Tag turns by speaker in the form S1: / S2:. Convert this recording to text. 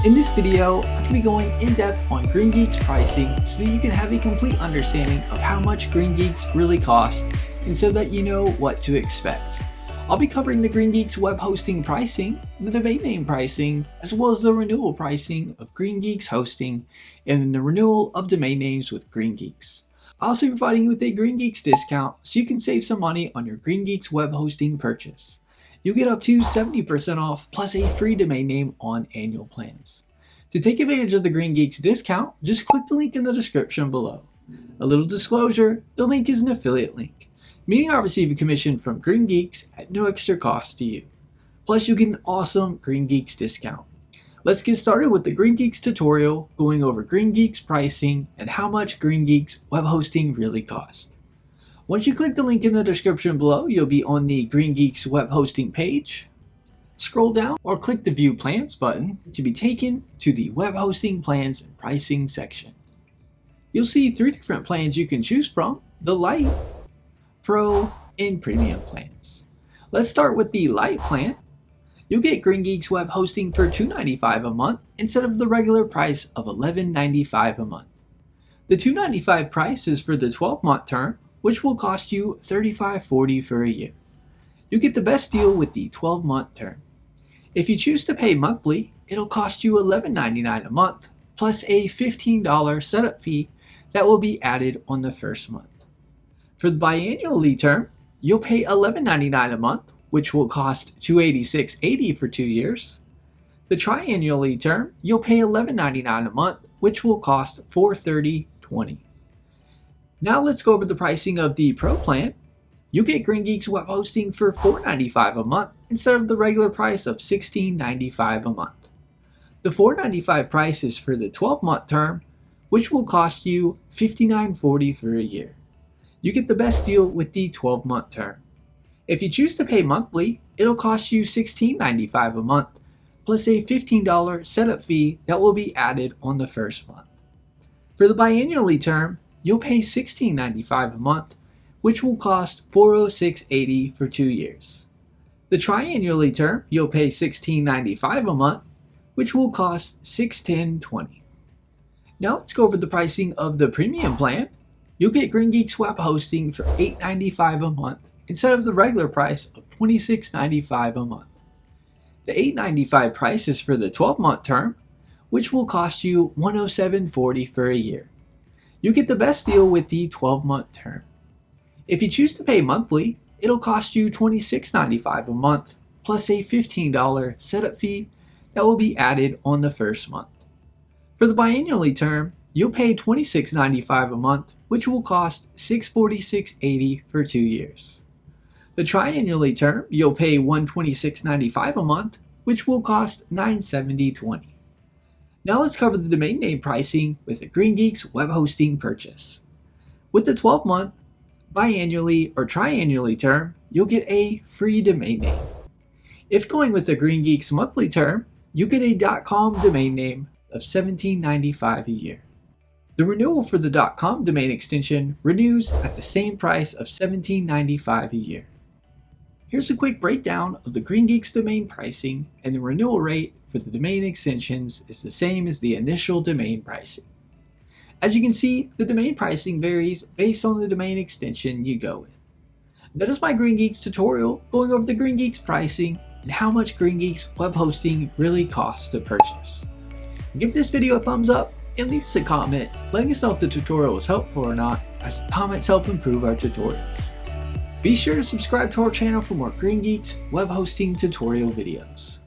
S1: In this video, I'm going to be going in depth on GreenGeeks pricing so that you can have a complete understanding of how much GreenGeeks really cost and so that you know what to expect. I'll be covering the GreenGeeks web hosting pricing, the domain name pricing, as well as the renewal pricing of GreenGeeks hosting and the renewal of domain names with GreenGeeks. I'll also be providing you with a GreenGeeks discount so you can save some money on your GreenGeeks web hosting purchase. You'll get up to 70% off plus a free domain name on annual plans. To take advantage of the GreenGeeks discount, just click the link in the description below. A little disclosure, the link is an affiliate link, meaning I'll receive a commission from GreenGeeks at no extra cost to you. Plus you get an awesome GreenGeeks discount. Let's get started with the GreenGeeks tutorial going over GreenGeeks pricing and how much GreenGeeks web hosting really costs. Once you click the link in the description below, you'll be on the GreenGeeks web hosting page. Scroll down or click the View Plans button to be taken to the Web Hosting Plans and Pricing section. You'll see 3 different plans you can choose from: the Lite, Pro, and Premium plans. Let's start with the Lite plan. You'll get GreenGeeks web hosting for $2.95 a month instead of the regular price of $11.95 a month. The $2.95 price is for the 12-month term, which will cost you $35.40 for a year. You get the best deal with the 12-month term. If you choose to pay monthly, it'll cost you $11.99 a month, plus a $15 setup fee that will be added on the first month. For the biannually term, you'll pay $11.99 a month, which will cost $286.80 for 2 years. The triannually term, you'll pay $11.99 a month, which will cost $430.20. Now let's go over the pricing of the Pro plan. You'll get GreenGeeks web hosting for $4.95 a month instead of the regular price of $16.95 a month. The $4.95 price is for the 12-month term, which will cost you $59.40 for a year. You get the best deal with the 12-month term. If you choose to pay monthly, it'll cost you $16.95 a month, plus a $15 setup fee that will be added on the first month. For the biannually term, you'll pay $16.95 a month, which will cost $406.80 for 2 years. The triannually term, you'll pay $16.95 a month, which will cost $610.20. Now let's go over the pricing of the Premium plan. You'll get GreenGeeks web hosting for $8.95 a month instead of the regular price of $26.95 a month. The $8.95 price is for the 12-month term, which will cost you $107.40 for a year. You get the best deal with the 12-month term. If you choose to pay monthly, it'll cost you $26.95 a month, plus a $15 setup fee that will be added on the first month. For the biannually term, you'll pay $26.95 a month, which will cost $646.80 for 2 years. The triannually term, you'll pay $126.95 a month, which will cost $970.20. Now let's cover the domain name pricing with the GreenGeeks web hosting purchase. With the 12-month, biannually, or triannually term, you'll get a free domain name. If going with the GreenGeeks monthly term, you get a .com domain name of $17.95 a year. The renewal for the .com domain extension renews at the same price of $17.95 a year. Here's a quick breakdown of the GreenGeeks domain pricing, and the renewal rate for the domain extensions is the same as the initial domain pricing. As you can see, the domain pricing varies based on the domain extension you go with. That is my GreenGeeks tutorial going over the GreenGeeks pricing and how much GreenGeeks web hosting really costs to purchase. Give this video a thumbs up and leave us a comment letting us know if the tutorial was helpful or not, as comments help improve our tutorials. Be sure to subscribe to our channel for more GreenGeeks web hosting tutorial videos.